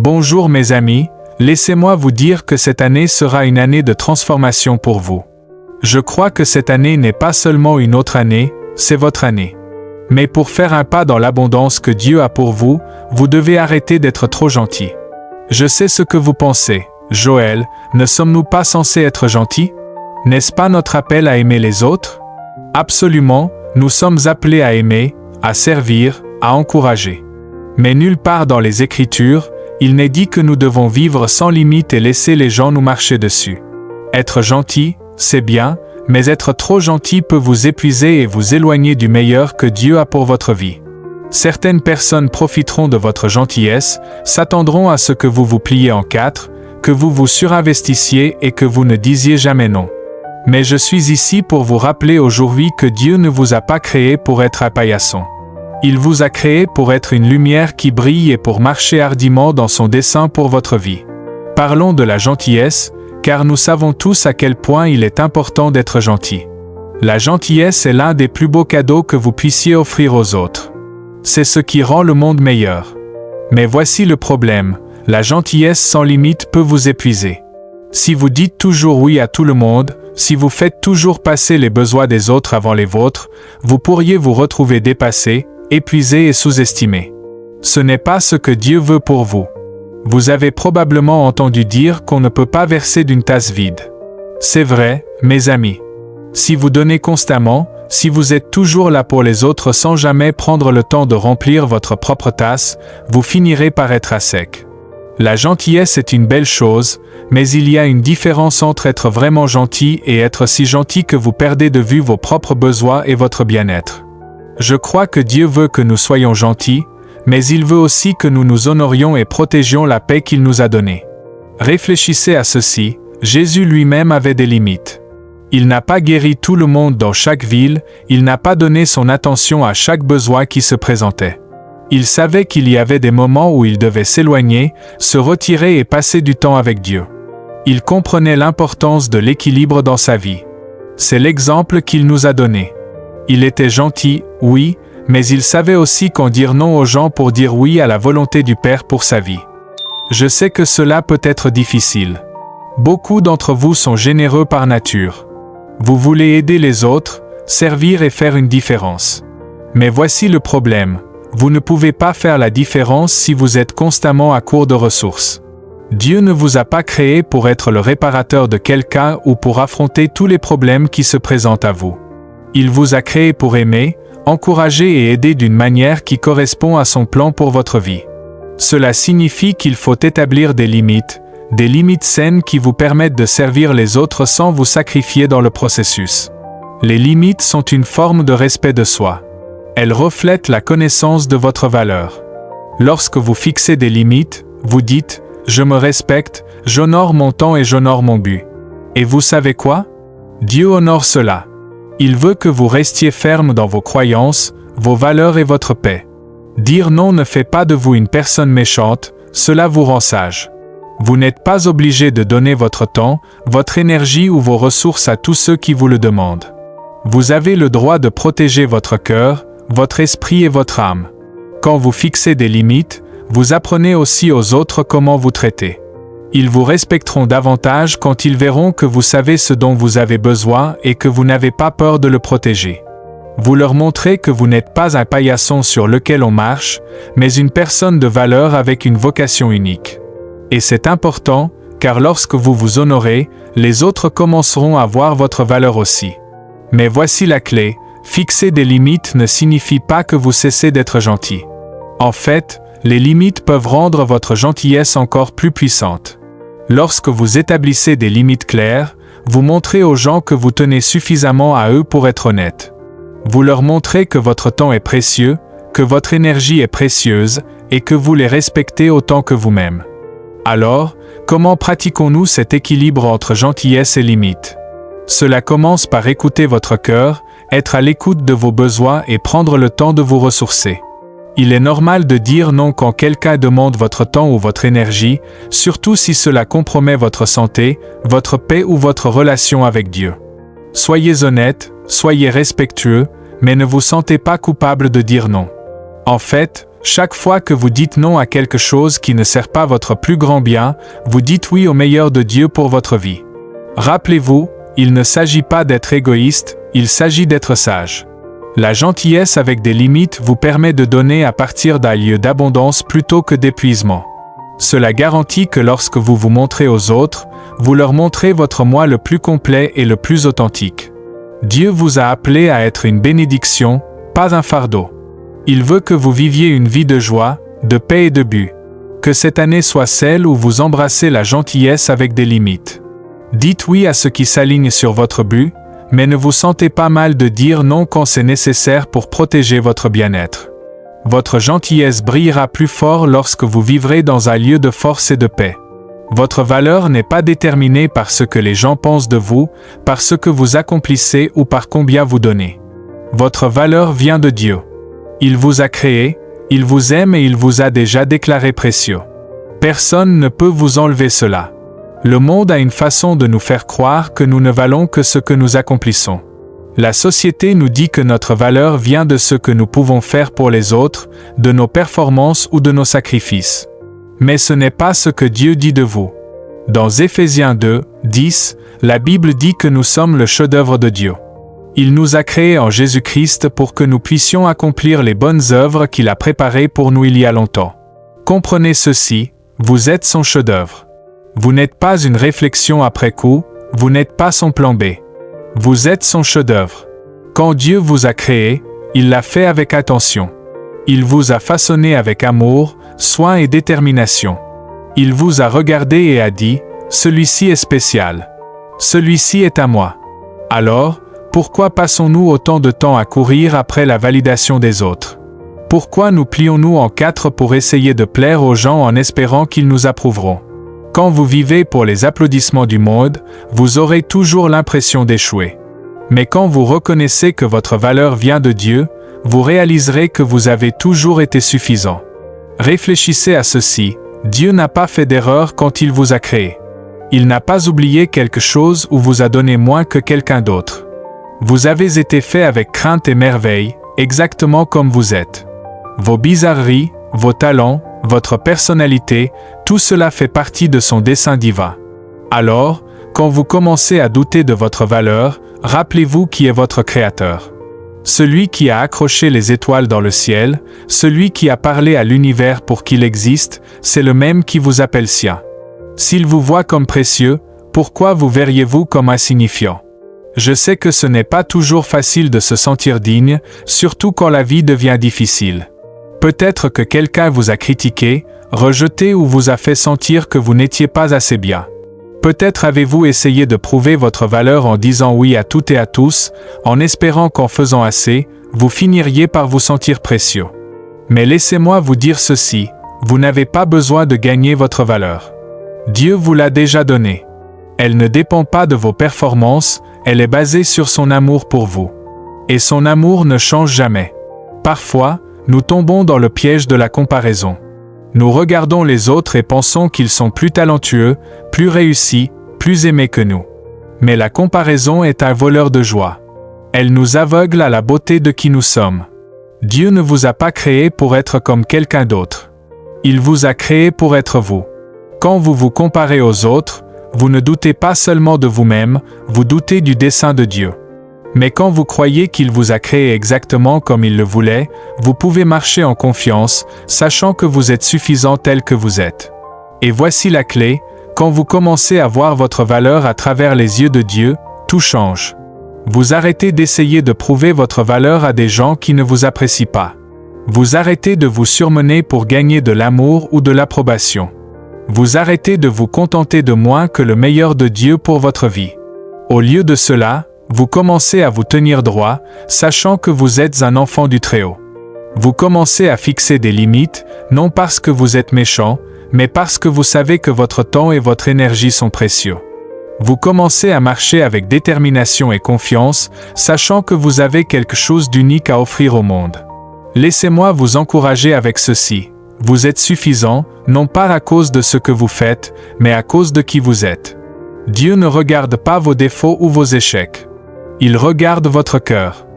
Bonjour mes amis, laissez-moi vous dire que cette année sera une année de transformation pour vous. Je crois que cette année n'est pas seulement une autre année, c'est votre année. Mais pour faire un pas dans l'abondance que Dieu a pour vous, vous devez arrêter d'être trop gentil. Je sais ce que vous pensez. Joël, ne sommes-nous pas censés être gentils? N'est-ce pas notre appel à aimer les autres? Absolument, nous sommes appelés à aimer, à servir, à encourager. Mais nulle part dans les Écritures, il n'est dit que nous devons vivre sans limite et laisser les gens nous marcher dessus. Être gentil, c'est bien, mais être trop gentil peut vous épuiser et vous éloigner du meilleur que Dieu a pour votre vie. Certaines personnes profiteront de votre gentillesse, s'attendront à ce que vous vous pliez en quatre, que vous vous surinvestissiez et que vous ne disiez jamais non. Mais je suis ici pour vous rappeler aujourd'hui que Dieu ne vous a pas créé pour être un paillasson. Il vous a créé pour être une lumière qui brille et pour marcher hardiment dans son dessein pour votre vie. Parlons de la gentillesse, car nous savons tous à quel point il est important d'être gentil. La gentillesse est l'un des plus beaux cadeaux que vous puissiez offrir aux autres. C'est ce qui rend le monde meilleur. Mais voici le problème, la gentillesse sans limite peut vous épuiser. Si vous dites toujours oui à tout le monde, si vous faites toujours passer les besoins des autres avant les vôtres, vous pourriez vous retrouver dépassé, épuisé et sous-estimé. Ce n'est pas ce que Dieu veut pour vous. Vous avez probablement entendu dire qu'on ne peut pas verser d'une tasse vide. C'est vrai, mes amis. Si vous donnez constamment, si vous êtes toujours là pour les autres sans jamais prendre le temps de remplir votre propre tasse, vous finirez par être à sec. La gentillesse est une belle chose, mais il y a une différence entre être vraiment gentil et être si gentil que vous perdez de vue vos propres besoins et votre bien-être. Je crois que Dieu veut que nous soyons gentils, mais il veut aussi que nous nous honorions et protégions la paix qu'il nous a donnée. Réfléchissez à ceci, Jésus lui-même avait des limites. Il n'a pas guéri tout le monde dans chaque ville, il n'a pas donné son attention à chaque besoin qui se présentait. Il savait qu'il y avait des moments où il devait s'éloigner, se retirer et passer du temps avec Dieu. Il comprenait l'importance de l'équilibre dans sa vie. C'est l'exemple qu'il nous a donné. Il était gentil, oui, mais il savait aussi quand dire non aux gens pour dire oui à la volonté du Père pour sa vie. Je sais que cela peut être difficile. Beaucoup d'entre vous sont généreux par nature. Vous voulez aider les autres, servir et faire une différence. Mais voici le problème. Vous ne pouvez pas faire la différence si vous êtes constamment à court de ressources. Dieu ne vous a pas créé pour être le réparateur de quelqu'un ou pour affronter tous les problèmes qui se présentent à vous. Il vous a créé pour aimer, encourager et aider d'une manière qui correspond à son plan pour votre vie. Cela signifie qu'il faut établir des limites saines qui vous permettent de servir les autres sans vous sacrifier dans le processus. Les limites sont une forme de respect de soi. Elles reflètent la connaissance de votre valeur. Lorsque vous fixez des limites, vous dites « Je me respecte, j'honore mon temps et j'honore mon but ». Et vous savez quoi? Dieu honore cela. Il veut que vous restiez ferme dans vos croyances, vos valeurs et votre paix. Dire non ne fait pas de vous une personne méchante, cela vous rend sage. Vous n'êtes pas obligé de donner votre temps, votre énergie ou vos ressources à tous ceux qui vous le demandent. Vous avez le droit de protéger votre cœur, votre esprit et votre âme. Quand vous fixez des limites, vous apprenez aussi aux autres comment vous traiter. Ils vous respecteront davantage quand ils verront que vous savez ce dont vous avez besoin et que vous n'avez pas peur de le protéger. Vous leur montrez que vous n'êtes pas un paillasson sur lequel on marche, mais une personne de valeur avec une vocation unique. Et c'est important, car lorsque vous vous honorez, les autres commenceront à voir votre valeur aussi. Mais voici la clé, fixer des limites ne signifie pas que vous cessez d'être gentil. En fait, les limites peuvent rendre votre gentillesse encore plus puissante. Lorsque vous établissez des limites claires, vous montrez aux gens que vous tenez suffisamment à eux pour être honnête. Vous leur montrez que votre temps est précieux, que votre énergie est précieuse, et que vous les respectez autant que vous-même. Alors, comment pratiquons-nous cet équilibre entre gentillesse et limites? Cela commence par écouter votre cœur, être à l'écoute de vos besoins et prendre le temps de vous ressourcer. Il est normal de dire non quand quelqu'un demande votre temps ou votre énergie, surtout si cela compromet votre santé, votre paix ou votre relation avec Dieu. Soyez honnête, soyez respectueux, mais ne vous sentez pas coupable de dire non. En fait, Chaque fois que vous dites non à quelque chose qui ne sert pas votre plus grand bien, vous dites oui au meilleur de Dieu pour votre vie. Rappelez-vous, il ne s'agit pas d'être égoïste, il s'agit d'être sage. La gentillesse avec des limites vous permet de donner à partir d'un lieu d'abondance plutôt que d'épuisement. Cela garantit que lorsque vous vous montrez aux autres, vous leur montrez votre moi le plus complet et le plus authentique. Dieu vous a appelé à être une bénédiction, pas un fardeau. Il veut que vous viviez une vie de joie, de paix et de but. Que cette année soit celle où vous embrassez la gentillesse avec des limites. Dites oui à ce qui s'aligne sur votre but, mais ne vous sentez pas mal de dire non quand c'est nécessaire pour protéger votre bien-être. Votre gentillesse brillera plus fort lorsque vous vivrez dans un lieu de force et de paix. Votre valeur n'est pas déterminée par ce que les gens pensent de vous, par ce que vous accomplissez ou par combien vous donnez. Votre valeur vient de Dieu. Il vous a créé, il vous aime et il vous a déjà déclaré précieux. Personne ne peut vous enlever cela. Le monde a une façon de nous faire croire que nous ne valons que ce que nous accomplissons. La société nous dit que notre valeur vient de ce que nous pouvons faire pour les autres, de nos performances ou de nos sacrifices. Mais ce n'est pas ce que Dieu dit de vous. Dans Éphésiens 2, 10, la Bible dit que nous sommes le chef-d'œuvre de Dieu. Il nous a créés en Jésus-Christ pour que nous puissions accomplir les bonnes œuvres qu'il a préparées pour nous il y a longtemps. Comprenez ceci, vous êtes son chef-d'œuvre. Vous n'êtes pas une réflexion après coup, vous n'êtes pas son plan B. Vous êtes son chef-d'œuvre. Quand Dieu vous a créé, il l'a fait avec attention. Il vous a façonné avec amour, soin et détermination. Il vous a regardé et a dit, « Celui-ci est spécial. Celui-ci est à moi. » Alors, pourquoi passons-nous autant de temps à courir après la validation des autres? Pourquoi nous plions-nous en quatre pour essayer de plaire aux gens en espérant qu'ils nous approuveront? Quand vous vivez pour les applaudissements du monde, vous aurez toujours l'impression d'échouer. Mais quand vous reconnaissez que votre valeur vient de Dieu, vous réaliserez que vous avez toujours été suffisant. Réfléchissez à ceci, Dieu n'a pas fait d'erreur quand il vous a créé. Il n'a pas oublié quelque chose ou vous a donné moins que quelqu'un d'autre. Vous avez été fait avec crainte et merveille, exactement comme vous êtes. Vos bizarreries, vos talents, votre personnalité, tout cela fait partie de son dessein divin. Alors, quand vous commencez à douter de votre valeur, rappelez-vous qui est votre Créateur. Celui qui a accroché les étoiles dans le ciel, celui qui a parlé à l'univers pour qu'il existe, c'est le même qui vous appelle sien. S'il vous voit comme précieux, pourquoi vous verriez-vous comme insignifiant? Je sais que ce n'est pas toujours facile de se sentir digne, surtout quand la vie devient difficile. Peut-être que quelqu'un vous a critiqué, rejeté ou vous a fait sentir que vous n'étiez pas assez bien. Peut-être avez-vous essayé de prouver votre valeur en disant oui à tout et à tous, en espérant qu'en faisant assez, vous finiriez par vous sentir précieux. Mais laissez-moi vous dire ceci, vous n'avez pas besoin de gagner votre valeur. Dieu vous l'a déjà donnée. Elle ne dépend pas de vos performances, elle est basée sur son amour pour vous. Et son amour ne change jamais. Parfois, nous tombons dans le piège de la comparaison. Nous regardons les autres et pensons qu'ils sont plus talentueux, plus réussis, plus aimés que nous. Mais la comparaison est un voleur de joie. Elle nous aveugle à la beauté de qui nous sommes. Dieu ne vous a pas créé pour être comme quelqu'un d'autre. Il vous a créé pour être vous. Quand vous vous comparez aux autres, vous ne doutez pas seulement de vous-même, vous doutez du dessein de Dieu. Mais quand vous croyez qu'il vous a créé exactement comme il le voulait, vous pouvez marcher en confiance, sachant que vous êtes suffisant tel que vous êtes. Et voici la clé, quand vous commencez à voir votre valeur à travers les yeux de Dieu, tout change. Vous arrêtez d'essayer de prouver votre valeur à des gens qui ne vous apprécient pas. Vous arrêtez de vous surmener pour gagner de l'amour ou de l'approbation. Vous arrêtez de vous contenter de moins que le meilleur de Dieu pour votre vie. Au lieu de cela, vous commencez à vous tenir droit, sachant que vous êtes un enfant du Très-Haut. Vous commencez à fixer des limites, non parce que vous êtes méchant, mais parce que vous savez que votre temps et votre énergie sont précieux. Vous commencez à marcher avec détermination et confiance, sachant que vous avez quelque chose d'unique à offrir au monde. Laissez-moi vous encourager avec ceci. Vous êtes suffisant, non pas à cause de ce que vous faites, mais à cause de qui vous êtes. Dieu ne regarde pas vos défauts ou vos échecs. Il regarde votre cœur.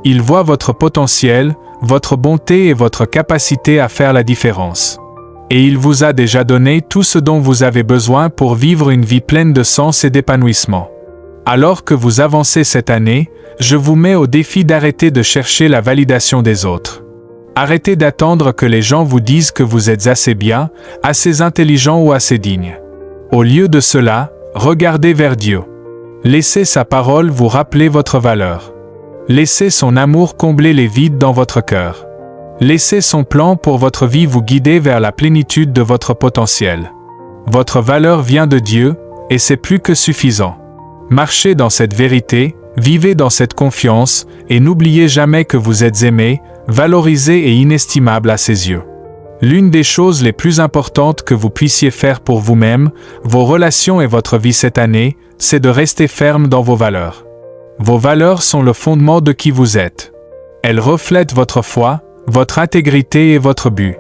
Il voit votre potentiel, votre bonté et votre capacité à faire la différence. Et il vous a déjà donné tout ce dont vous avez besoin pour vivre une vie pleine de sens et d'épanouissement. Alors que vous avancez cette année, je vous mets au défi d'arrêter de chercher la validation des autres. Arrêtez d'attendre que les gens vous disent que vous êtes assez bien, assez intelligent ou assez digne. Au lieu de cela, regardez vers Dieu. Laissez sa parole vous rappeler votre valeur. Laissez son amour combler les vides dans votre cœur. Laissez son plan pour votre vie vous guider vers la plénitude de votre potentiel. Votre valeur vient de Dieu, et c'est plus que suffisant. Marchez dans cette vérité, vivez dans cette confiance, et n'oubliez jamais que vous êtes aimé, valorisé et inestimable à ses yeux. L'une des choses les plus importantes que vous puissiez faire pour vous-même, vos relations et votre vie cette année, c'est de rester ferme dans vos valeurs. Vos valeurs sont le fondement de qui vous êtes. Elles reflètent votre foi, votre intégrité et votre but.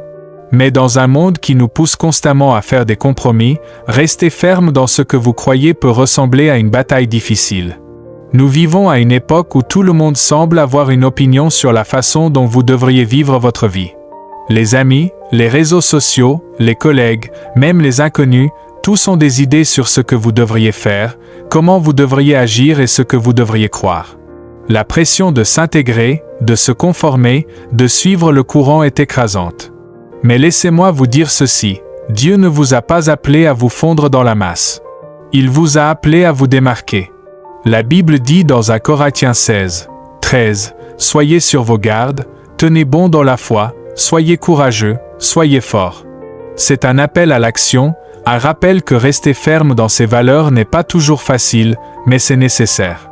Mais dans un monde qui nous pousse constamment à faire des compromis, rester ferme dans ce que vous croyez peut ressembler à une bataille difficile. Nous vivons à une époque où tout le monde semble avoir une opinion sur la façon dont vous devriez vivre votre vie. Les amis, les réseaux sociaux, les collègues, même les inconnus, tous ont des idées sur ce que vous devriez faire, comment vous devriez agir et ce que vous devriez croire. La pression de s'intégrer, de se conformer, de suivre le courant est écrasante. Mais laissez-moi vous dire ceci, Dieu ne vous a pas appelé à vous fondre dans la masse. Il vous a appelé à vous démarquer. La Bible dit dans 1 Corinthiens 16, 13, « Soyez sur vos gardes, tenez bon dans la foi, soyez courageux, soyez forts. » C'est un appel à l'action, un rappel que rester ferme dans ses valeurs n'est pas toujours facile, mais c'est nécessaire.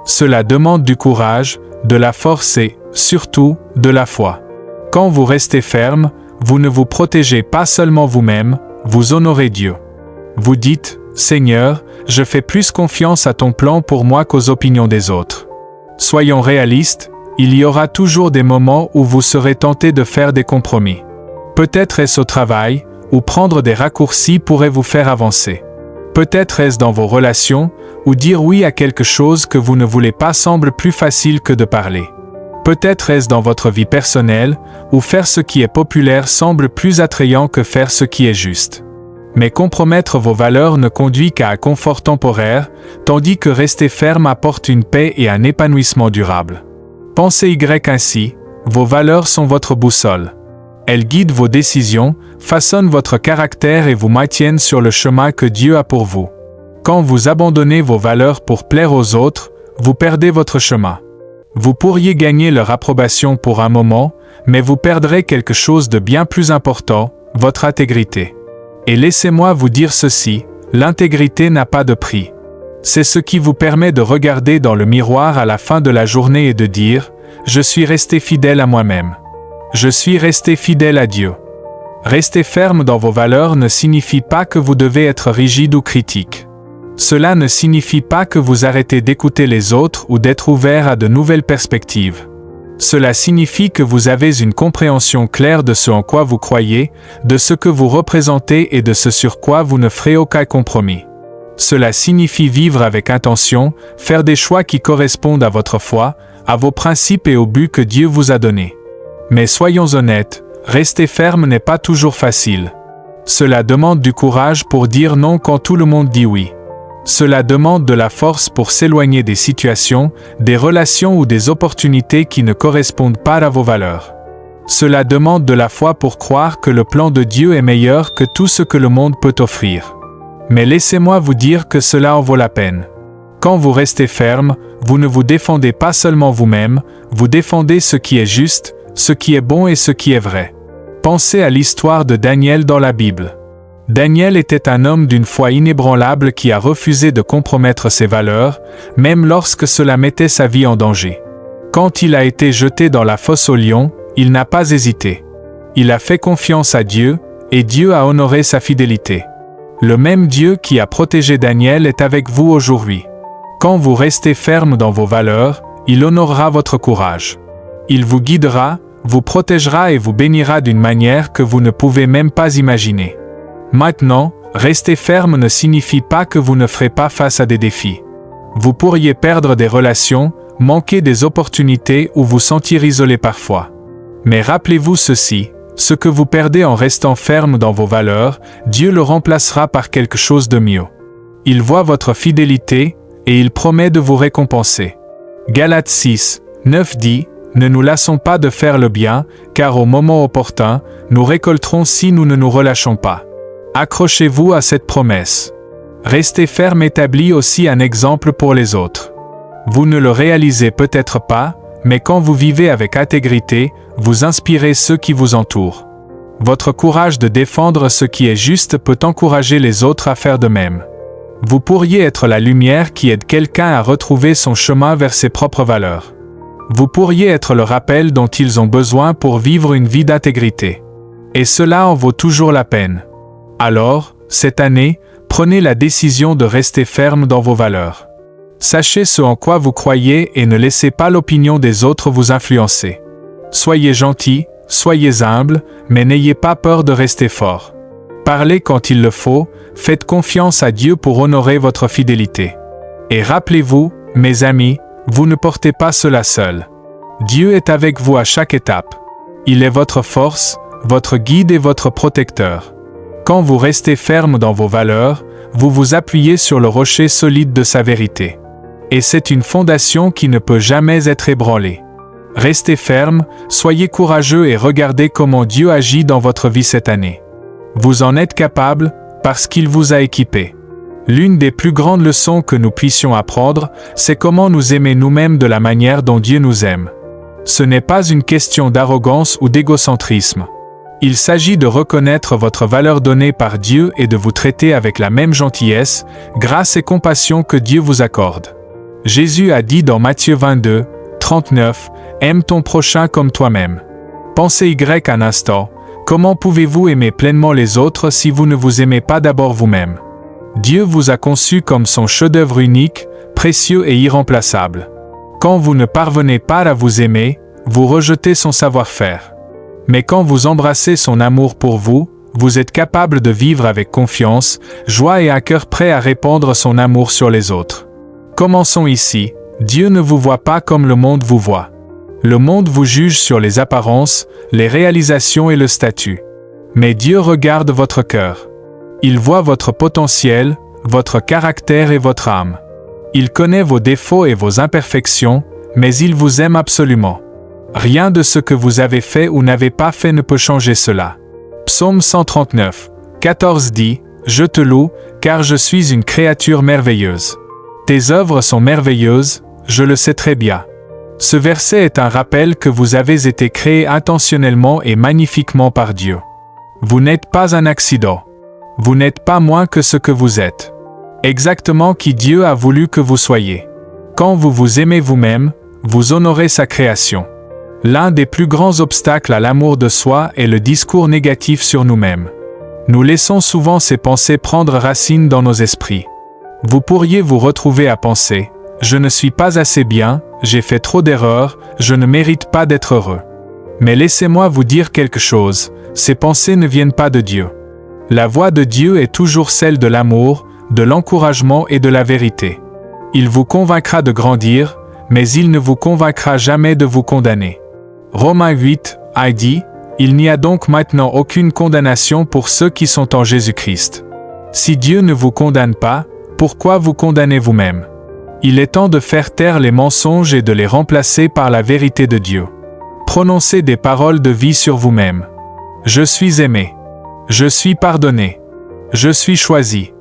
Cela demande du courage, de la force et, surtout, de la foi. Quand vous restez ferme, vous ne vous protégez pas seulement vous-même, vous honorez Dieu. Vous dites, « Seigneur, je fais plus confiance à ton plan pour moi qu'aux opinions des autres. » Soyons réalistes, il y aura toujours des moments où vous serez tenté de faire des compromis. Peut-être est-ce au travail, ou prendre des raccourcis pourrait vous faire avancer. Peut-être est-ce dans vos relations, où dire oui à quelque chose que vous ne voulez pas semble plus facile que de parler. Peut-être est-ce dans votre vie personnelle, où faire ce qui est populaire semble plus attrayant que faire ce qui est juste. Mais compromettre vos valeurs ne conduit qu'à un confort temporaire, tandis que rester ferme apporte une paix et un épanouissement durable. Pensez ainsi, vos valeurs sont votre boussole. Elles guident vos décisions, façonnent votre caractère et vous maintiennent sur le chemin que Dieu a pour vous. Quand vous abandonnez vos valeurs pour plaire aux autres, vous perdez votre chemin. Vous pourriez gagner leur approbation pour un moment, mais vous perdrez quelque chose de bien plus important, votre intégrité. Et laissez-moi vous dire ceci, l'intégrité n'a pas de prix. C'est ce qui vous permet de regarder dans le miroir à la fin de la journée et de dire « Je suis resté fidèle à moi-même. Je suis resté fidèle à Dieu. » Rester ferme dans vos valeurs ne signifie pas que vous devez être rigide ou critique. Cela ne signifie pas que vous arrêtez d'écouter les autres ou d'être ouvert à de nouvelles perspectives. Cela signifie que vous avez une compréhension claire de ce en quoi vous croyez, de ce que vous représentez et de ce sur quoi vous ne ferez aucun compromis. Cela signifie vivre avec intention, faire des choix qui correspondent à votre foi, à vos principes et au but que Dieu vous a donné. Mais soyons honnêtes, rester ferme n'est pas toujours facile. Cela demande du courage pour dire non quand tout le monde dit oui. Cela demande de la force pour s'éloigner des situations, des relations ou des opportunités qui ne correspondent pas à vos valeurs. Cela demande de la foi pour croire que le plan de Dieu est meilleur que tout ce que le monde peut offrir. Mais laissez-moi vous dire que cela en vaut la peine. Quand vous restez ferme, vous ne vous défendez pas seulement vous-même, vous défendez ce qui est juste, ce qui est bon et ce qui est vrai. Pensez à l'histoire de Daniel dans la Bible. Daniel était un homme d'une foi inébranlable qui a refusé de compromettre ses valeurs, même lorsque cela mettait sa vie en danger. Quand il a été jeté dans la fosse aux lions, il n'a pas hésité. Il a fait confiance à Dieu, et Dieu a honoré sa fidélité. Le même Dieu qui a protégé Daniel est avec vous aujourd'hui. Quand vous restez ferme dans vos valeurs, il honorera votre courage. Il vous guidera, vous protégera et vous bénira d'une manière que vous ne pouvez même pas imaginer. Maintenant, rester ferme ne signifie pas que vous ne ferez pas face à des défis. Vous pourriez perdre des relations, manquer des opportunités ou vous sentir isolé parfois. Mais rappelez-vous ceci, ce que vous perdez en restant ferme dans vos valeurs, Dieu le remplacera par quelque chose de mieux. Il voit votre fidélité et il promet de vous récompenser. Galates 6, 9 dit, « Ne nous lassons pas de faire le bien, car au moment opportun, nous récolterons si nous ne nous relâchons pas. » Accrochez-vous à cette promesse. Restez ferme établi aussi un exemple pour les autres. Vous ne le réalisez peut-être pas, mais quand vous vivez avec intégrité, vous inspirez ceux qui vous entourent. Votre courage de défendre ce qui est juste peut encourager les autres à faire de même. Vous pourriez être la lumière qui aide quelqu'un à retrouver son chemin vers ses propres valeurs. Vous pourriez être le rappel dont ils ont besoin pour vivre une vie d'intégrité. Et cela en vaut toujours la peine. Alors, cette année, prenez la décision de rester ferme dans vos valeurs. Sachez ce en quoi vous croyez et ne laissez pas l'opinion des autres vous influencer. Soyez gentil, soyez humble, mais n'ayez pas peur de rester fort. Parlez quand il le faut, faites confiance à Dieu pour honorer votre fidélité. Et rappelez-vous, mes amis, vous ne portez pas cela seul. Dieu est avec vous à chaque étape. Il est votre force, votre guide et votre protecteur. Quand vous restez ferme dans vos valeurs, vous vous appuyez sur le rocher solide de sa vérité. Et c'est une fondation qui ne peut jamais être ébranlée. Restez ferme, soyez courageux et regardez comment Dieu agit dans votre vie cette année. Vous en êtes capable, parce qu'il vous a équipé. L'une des plus grandes leçons que nous puissions apprendre, c'est comment nous aimer nous-mêmes de la manière dont Dieu nous aime. Ce n'est pas une question d'arrogance ou d'égocentrisme. Il s'agit de reconnaître votre valeur donnée par Dieu et de vous traiter avec la même gentillesse, grâce et compassion que Dieu vous accorde. Jésus a dit dans Matthieu 22, 39, « Aime ton prochain comme toi-même. » Pensez un instant, comment pouvez-vous aimer pleinement les autres si vous ne vous aimez pas d'abord vous-même? Dieu vous a conçu comme son chef-d'œuvre unique, précieux et irremplaçable. Quand vous ne parvenez pas à vous aimer, vous rejetez son savoir-faire. Mais quand vous embrassez son amour pour vous, vous êtes capable de vivre avec confiance, joie et un cœur prêt à répandre son amour sur les autres. Commençons ici, Dieu ne vous voit pas comme le monde vous voit. Le monde vous juge sur les apparences, les réalisations et le statut. Mais Dieu regarde votre cœur. Il voit votre potentiel, votre caractère et votre âme. Il connaît vos défauts et vos imperfections, mais il vous aime absolument. Rien de ce que vous avez fait ou n'avez pas fait ne peut changer cela. Psaume 139, 14 dit, « Je te loue, car je suis une créature merveilleuse. Tes œuvres sont merveilleuses, je le sais très bien. » Ce verset est un rappel que vous avez été créés intentionnellement et magnifiquement par Dieu. Vous n'êtes pas un accident. Vous n'êtes pas moins que ce que vous êtes. Exactement qui Dieu a voulu que vous soyez. Quand vous vous aimez vous-même, vous honorez sa création. L'un des plus grands obstacles à l'amour de soi est le discours négatif sur nous-mêmes. Nous laissons souvent ces pensées prendre racine dans nos esprits. Vous pourriez vous retrouver à penser « Je ne suis pas assez bien, j'ai fait trop d'erreurs, je ne mérite pas d'être heureux. » Mais laissez-moi vous dire quelque chose, ces pensées ne viennent pas de Dieu. La voix de Dieu est toujours celle de l'amour, de l'encouragement et de la vérité. Il vous convaincra de grandir, mais il ne vous convaincra jamais de vous condamner. Romains 8, dit, « Il n'y a donc maintenant aucune condamnation pour ceux qui sont en Jésus-Christ. » Si Dieu ne vous condamne pas, pourquoi vous condamnez vous-même? Il est temps de faire taire les mensonges et de les remplacer par la vérité de Dieu. Prononcez des paroles de vie sur vous-même. Je suis aimé. Je suis pardonné. Je suis choisi.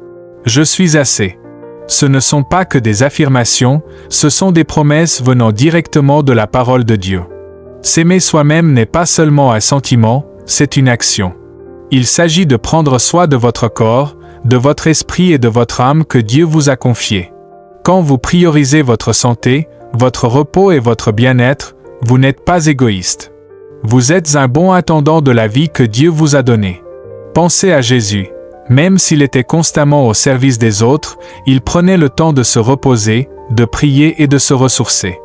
Je suis assez. Ce ne sont pas que des affirmations, ce sont des promesses venant directement de la parole de Dieu. S'aimer soi-même n'est pas seulement un sentiment, c'est une action. Il s'agit de prendre soin de votre corps, de votre esprit et de votre âme que Dieu vous a confié. Quand vous priorisez votre santé, votre repos et votre bien-être, vous n'êtes pas égoïste. Vous êtes un bon intendant de la vie que Dieu vous a donnée. Pensez à Jésus. Même s'il était constamment au service des autres, il prenait le temps de se reposer, de prier et de se ressourcer.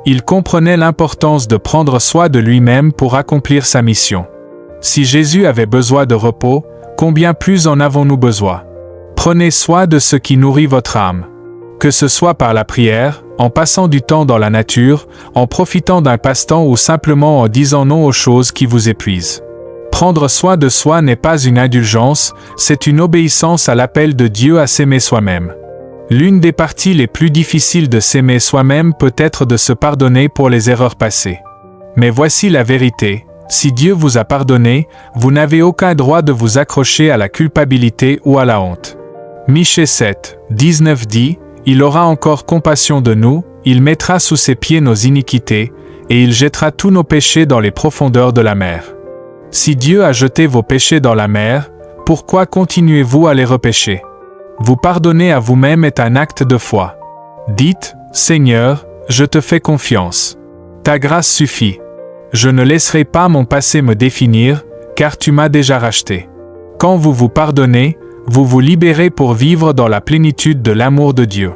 Il comprenait l'importance de prendre soin de lui-même pour accomplir sa mission. Si Jésus avait besoin de repos, combien plus en avons-nous besoin? Prenez soin de ce qui nourrit votre âme. Que ce soit par la prière, en passant du temps dans la nature, en profitant d'un passe-temps ou simplement en disant non aux choses qui vous épuisent. Prendre soin de soi n'est pas une indulgence, c'est une obéissance à l'appel de Dieu à s'aimer soi-même. L'une des parties les plus difficiles de s'aimer soi-même peut être de se pardonner pour les erreurs passées. Mais voici la vérité, si Dieu vous a pardonné, vous n'avez aucun droit de vous accrocher à la culpabilité ou à la honte. Michée 7, 19 dit, « Il aura encore compassion de nous, il mettra sous ses pieds nos iniquités, et il jettera tous nos péchés dans les profondeurs de la mer. » Si Dieu a jeté vos péchés dans la mer, pourquoi continuez-vous à les repêcher? Vous pardonner à vous-même est un acte de foi. Dites, « Seigneur, je te fais confiance. Ta grâce suffit. Je ne laisserai pas mon passé me définir, car tu m'as déjà racheté. » Quand vous vous pardonnez, vous vous libérez pour vivre dans la plénitude de l'amour de Dieu.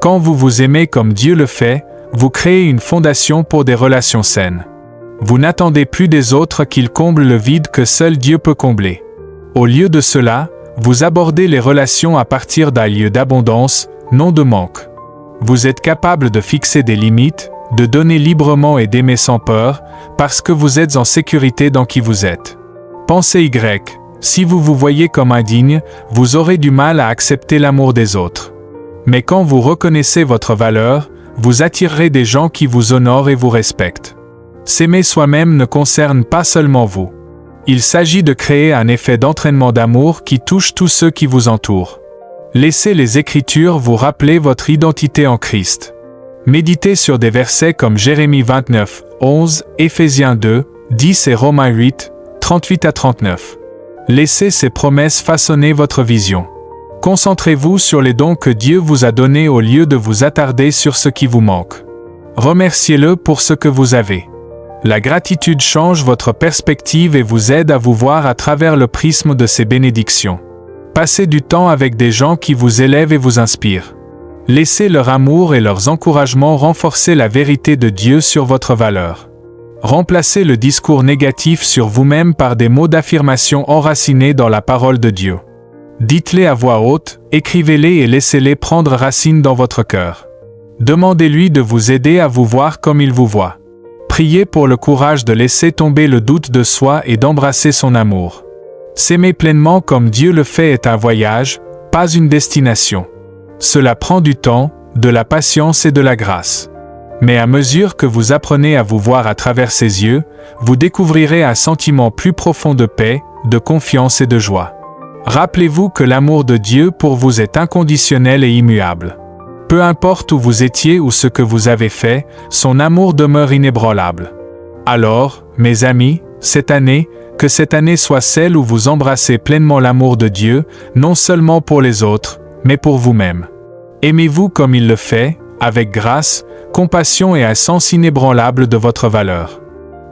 Quand vous vous aimez comme Dieu le fait, vous créez une fondation pour des relations saines. Vous n'attendez plus des autres qu'ils comblent le vide que seul Dieu peut combler. Au lieu de cela, vous abordez les relations à partir d'un lieu d'abondance, non de manque. Vous êtes capable de fixer des limites, de donner librement et d'aimer sans peur, parce que vous êtes en sécurité dans qui vous êtes. Pensez Y. Si vous vous voyez comme indigne, vous aurez du mal à accepter l'amour des autres. Mais quand vous reconnaissez votre valeur, vous attirerez des gens qui vous honorent et vous respectent. S'aimer soi-même ne concerne pas seulement vous. Il s'agit de créer un effet d'entraînement d'amour qui touche tous ceux qui vous entourent. Laissez les Écritures vous rappeler votre identité en Christ. Méditez sur des versets comme Jérémie 29, 11, Éphésiens 2, 10 et Romains 8, 38 à 39. Laissez ces promesses façonner votre vision. Concentrez-vous sur les dons que Dieu vous a donnés au lieu de vous attarder sur ce qui vous manque. Remerciez-le pour ce que vous avez. La gratitude change votre perspective et vous aide à vous voir à travers le prisme de ses bénédictions. Passez du temps avec des gens qui vous élèvent et vous inspirent. Laissez leur amour et leurs encouragements renforcer la vérité de Dieu sur votre valeur. Remplacez le discours négatif sur vous-même par des mots d'affirmation enracinés dans la parole de Dieu. Dites-les à voix haute, écrivez-les et laissez-les prendre racine dans votre cœur. Demandez-lui de vous aider à vous voir comme il vous voit. Priez pour le courage de laisser tomber le doute de soi et d'embrasser son amour. S'aimer pleinement comme Dieu le fait est un voyage, pas une destination. Cela prend du temps, de la patience et de la grâce. Mais à mesure que vous apprenez à vous voir à travers ses yeux, vous découvrirez un sentiment plus profond de paix, de confiance et de joie. Rappelez-vous que l'amour de Dieu pour vous est inconditionnel et immuable. Peu importe où vous étiez ou ce que vous avez fait, son amour demeure inébranlable. Alors, mes amis, que cette année soit celle où vous embrassez pleinement l'amour de Dieu, non seulement pour les autres, mais pour vous-même. Aimez-vous comme il le fait, avec grâce, compassion et un sens inébranlable de votre valeur.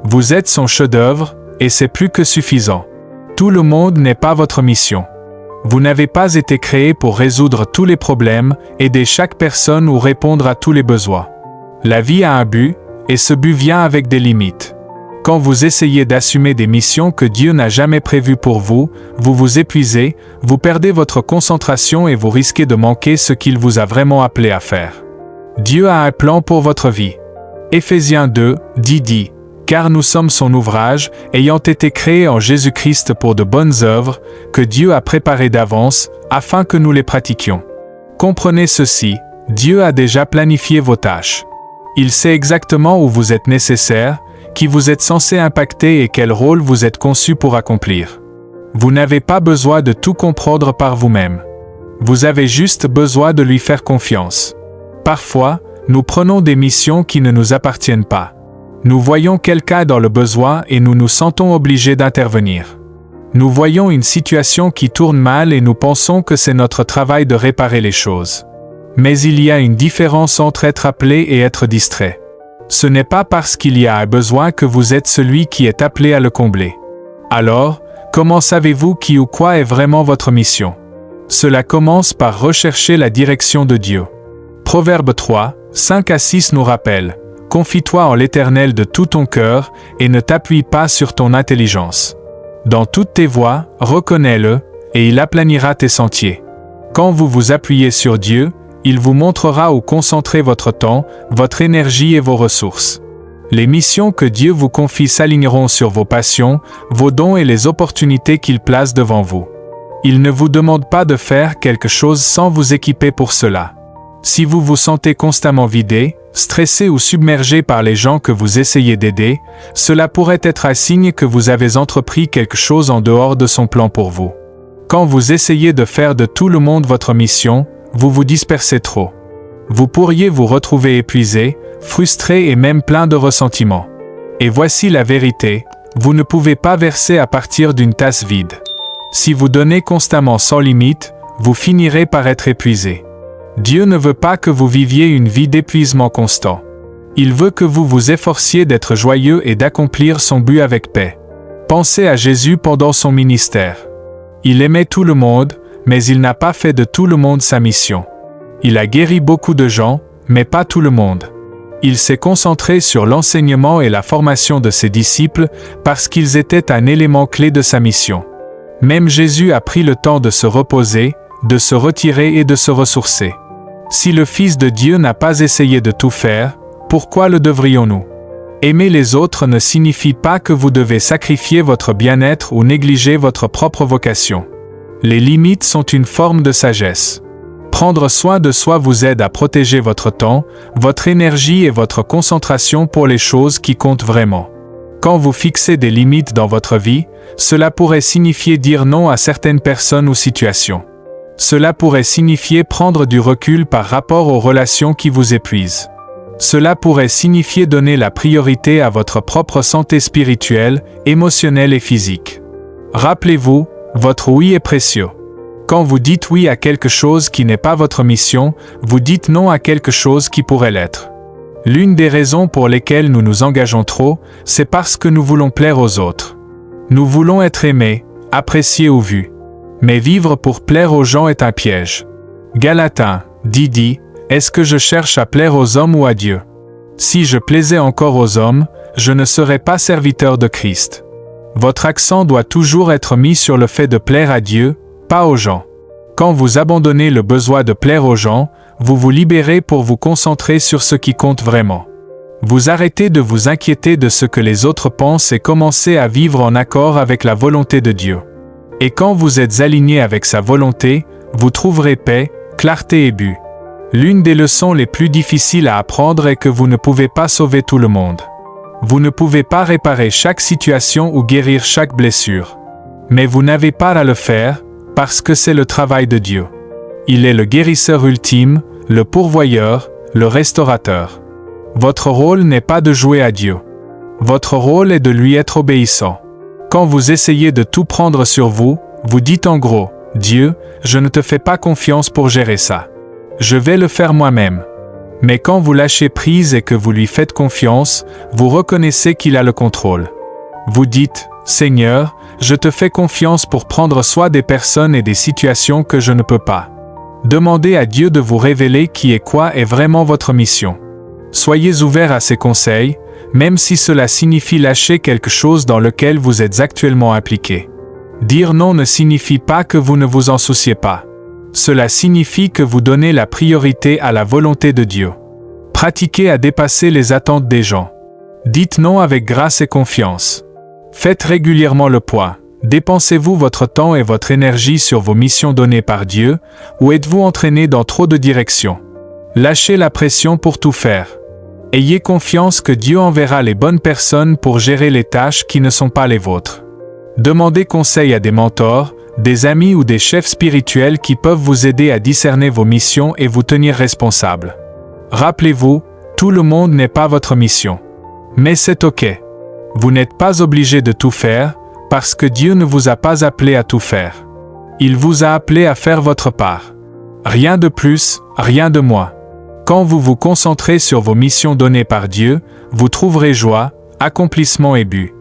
Vous êtes son chef-d'œuvre, et c'est plus que suffisant. Tout le monde n'est pas votre mission. Vous n'avez pas été créé pour résoudre tous les problèmes, aider chaque personne ou répondre à tous les besoins. La vie a un but, et ce but vient avec des limites. Quand vous essayez d'assumer des missions que Dieu n'a jamais prévues pour vous, vous vous épuisez, vous perdez votre concentration et vous risquez de manquer ce qu'il vous a vraiment appelé à faire. Dieu a un plan pour votre vie. Éphésiens 2, dit, car nous sommes son ouvrage, ayant été créés en Jésus-Christ pour de bonnes œuvres, que Dieu a préparées d'avance, afin que nous les pratiquions. Comprenez ceci, Dieu a déjà planifié vos tâches. Il sait exactement où vous êtes nécessaire, qui vous êtes censé impacter et quel rôle vous êtes conçu pour accomplir. Vous n'avez pas besoin de tout comprendre par vous-même. Vous avez juste besoin de lui faire confiance. Parfois, nous prenons des missions qui ne nous appartiennent pas. Nous voyons quelqu'un dans le besoin et nous nous sentons obligés d'intervenir. Nous voyons une situation qui tourne mal et nous pensons que c'est notre travail de réparer les choses. Mais il y a une différence entre être appelé et être distrait. Ce n'est pas parce qu'il y a un besoin que vous êtes celui qui est appelé à le combler. Alors, comment savez-vous qui ou quoi est vraiment votre mission? Cela commence par rechercher la direction de Dieu. Proverbe 3, 5 à 6 nous rappelle: confie-toi en l'Éternel de tout ton cœur et ne t'appuie pas sur ton intelligence. Dans toutes tes voies, reconnais-le, et il aplanira tes sentiers. Quand vous vous appuyez sur Dieu, Il vous montrera où concentrer votre temps, votre énergie et vos ressources. Les missions que Dieu vous confie s'aligneront sur vos passions, vos dons et les opportunités qu'il place devant vous. Il ne vous demande pas de faire quelque chose sans vous équiper pour cela. Si vous vous sentez constamment vidé, stressé ou submergé par les gens que vous essayez d'aider, cela pourrait être un signe que vous avez entrepris quelque chose en dehors de son plan pour vous. Quand vous essayez de faire de tout le monde votre mission, vous vous dispersez trop. Vous pourriez vous retrouver épuisé, frustré et même plein de ressentiment. Et voici la vérité, vous ne pouvez pas verser à partir d'une tasse vide. Si vous donnez constamment sans limite, vous finirez par être épuisé. Dieu ne veut pas que vous viviez une vie d'épuisement constant. Il veut que vous vous efforciez d'être joyeux et d'accomplir son but avec paix. Pensez à Jésus pendant son ministère. Il aimait tout le monde, mais il n'a pas fait de tout le monde sa mission. Il a guéri beaucoup de gens, mais pas tout le monde. Il s'est concentré sur l'enseignement et la formation de ses disciples parce qu'ils étaient un élément clé de sa mission. Même Jésus a pris le temps de se reposer, de se retirer et de se ressourcer. Si le Fils de Dieu n'a pas essayé de tout faire, pourquoi le devrions-nous? Aimer les autres ne signifie pas que vous devez sacrifier votre bien-être ou négliger votre propre vocation. Les limites sont une forme de sagesse. Prendre soin de soi vous aide à protéger votre temps, votre énergie et votre concentration pour les choses qui comptent vraiment. Quand vous fixez des limites dans votre vie, cela pourrait signifier dire non à certaines personnes ou situations. Cela pourrait signifier prendre du recul par rapport aux relations qui vous épuisent. Cela pourrait signifier donner la priorité à votre propre santé spirituelle, émotionnelle et physique. Rappelez-vous, votre oui est précieux. Quand vous dites oui à quelque chose qui n'est pas votre mission, vous dites non à quelque chose qui pourrait l'être. L'une des raisons pour lesquelles nous nous engageons trop, c'est parce que nous voulons plaire aux autres. Nous voulons être aimés, appréciés ou vus. Mais vivre pour plaire aux gens est un piège. Galatin, dit, est-ce que je cherche à plaire aux hommes ou à Dieu? Si je plaisais encore aux hommes, je ne serais pas serviteur de Christ. Votre accent doit toujours être mis sur le fait de plaire à Dieu, pas aux gens. Quand vous abandonnez le besoin de plaire aux gens, vous vous libérez pour vous concentrer sur ce qui compte vraiment. Vous arrêtez de vous inquiéter de ce que les autres pensent et commencez à vivre en accord avec la volonté de Dieu. Et quand vous êtes aligné avec sa volonté, vous trouverez paix, clarté et but. L'une des leçons les plus difficiles à apprendre est que vous ne pouvez pas sauver tout le monde. Vous ne pouvez pas réparer chaque situation ou guérir chaque blessure. Mais vous n'avez pas à le faire, parce que c'est le travail de Dieu. Il est le guérisseur ultime, le pourvoyeur, le restaurateur. Votre rôle n'est pas de jouer à Dieu. Votre rôle est de lui être obéissant. Quand vous essayez de tout prendre sur vous, vous dites en gros, « Dieu, je ne te fais pas confiance pour gérer ça. Je vais le faire moi-même. » Mais quand vous lâchez prise et que vous lui faites confiance, vous reconnaissez qu'il a le contrôle. Vous dites, « Seigneur, je te fais confiance pour prendre soin des personnes et des situations que je ne peux pas. » Demandez à Dieu de vous révéler qui et quoi est vraiment votre mission. Soyez ouverts à ses conseils, même si cela signifie lâcher quelque chose dans lequel vous êtes actuellement impliqué. Dire non ne signifie pas que vous ne vous en souciez pas. Cela signifie que vous donnez la priorité à la volonté de Dieu. Pratiquez à dépasser les attentes des gens. Dites non avec grâce et confiance. Faites régulièrement le point. Dépensez-vous votre temps et votre énergie sur vos missions données par Dieu, ou êtes-vous entraîné dans trop de directions? Lâchez la pression pour tout faire. Ayez confiance que Dieu enverra les bonnes personnes pour gérer les tâches qui ne sont pas les vôtres. Demandez conseil à des mentors, des amis ou des chefs spirituels qui peuvent vous aider à discerner vos missions et vous tenir responsable. Rappelez-vous, tout le monde n'est pas votre mission. Mais c'est OK. Vous n'êtes pas obligé de tout faire, parce que Dieu ne vous a pas appelé à tout faire. Il vous a appelé à faire votre part. Rien de plus, rien de moins. Quand vous vous concentrez sur vos missions données par Dieu, vous trouverez joie, accomplissement et but.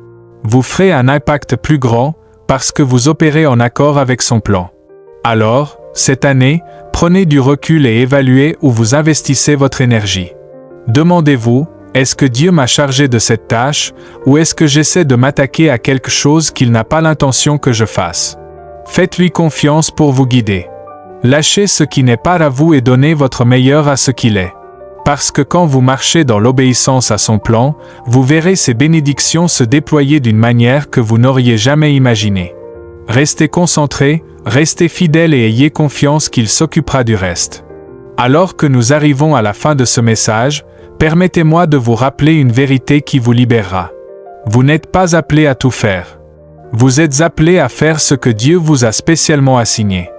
Vous ferez un impact plus grand, parce que vous opérez en accord avec son plan. Alors, cette année, prenez du recul et évaluez où vous investissez votre énergie. Demandez-vous, est-ce que Dieu m'a chargé de cette tâche, ou est-ce que j'essaie de m'attaquer à quelque chose qu'il n'a pas l'intention que je fasse? Faites-lui confiance pour vous guider. Lâchez ce qui n'est pas à vous et donnez votre meilleur à ce qu'il est. Parce que quand vous marchez dans l'obéissance à son plan, vous verrez ses bénédictions se déployer d'une manière que vous n'auriez jamais imaginée. Restez concentrés, restez fidèles et ayez confiance qu'il s'occupera du reste. Alors que nous arrivons à la fin de ce message, permettez-moi de vous rappeler une vérité qui vous libérera. Vous n'êtes pas appelés à tout faire. Vous êtes appelés à faire ce que Dieu vous a spécialement assigné.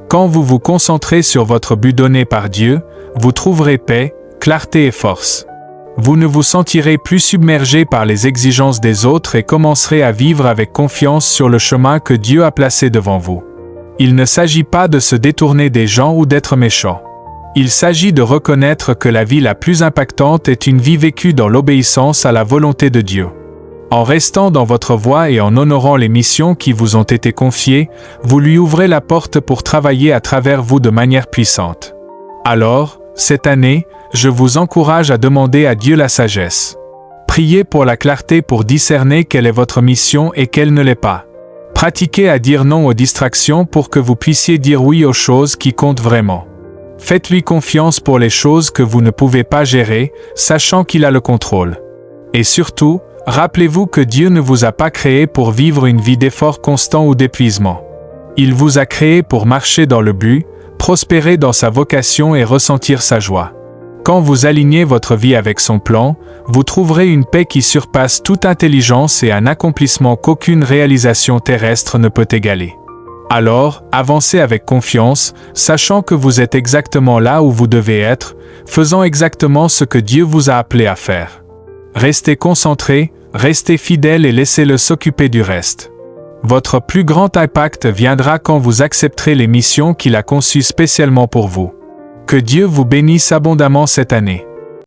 Quand vous vous concentrez sur votre but donné par Dieu, vous trouverez paix, clarté et force. Vous ne vous sentirez plus submergé par les exigences des autres et commencerez à vivre avec confiance sur le chemin que Dieu a placé devant vous. Il ne s'agit pas de se détourner des gens ou d'être méchant. Il s'agit de reconnaître que la vie la plus impactante est une vie vécue dans l'obéissance à la volonté de Dieu. En restant dans votre voie et en honorant les missions qui vous ont été confiées, vous lui ouvrez la porte pour travailler à travers vous de manière puissante. Alors, cette année, je vous encourage à demander à Dieu la sagesse. Priez pour la clarté pour discerner quelle est votre mission et quelle ne l'est pas. Pratiquez à dire non aux distractions pour que vous puissiez dire oui aux choses qui comptent vraiment. Faites-lui confiance pour les choses que vous ne pouvez pas gérer, sachant qu'il a le contrôle. Et surtout, rappelez-vous que Dieu ne vous a pas créé pour vivre une vie d'effort constant ou d'épuisement. Il vous a créé pour marcher dans le but, prospérer dans sa vocation et ressentir sa joie. Quand vous alignez votre vie avec son plan, vous trouverez une paix qui surpasse toute intelligence et un accomplissement qu'aucune réalisation terrestre ne peut égaler. Alors, avancez avec confiance, sachant que vous êtes exactement là où vous devez être, faisant exactement ce que Dieu vous a appelé à faire. Restez concentrés, restez fidèles et laissez-le s'occuper du reste. Votre plus grand impact viendra quand vous accepterez les missions qu'il a conçues spécialement pour vous. Que Dieu vous bénisse abondamment cette année.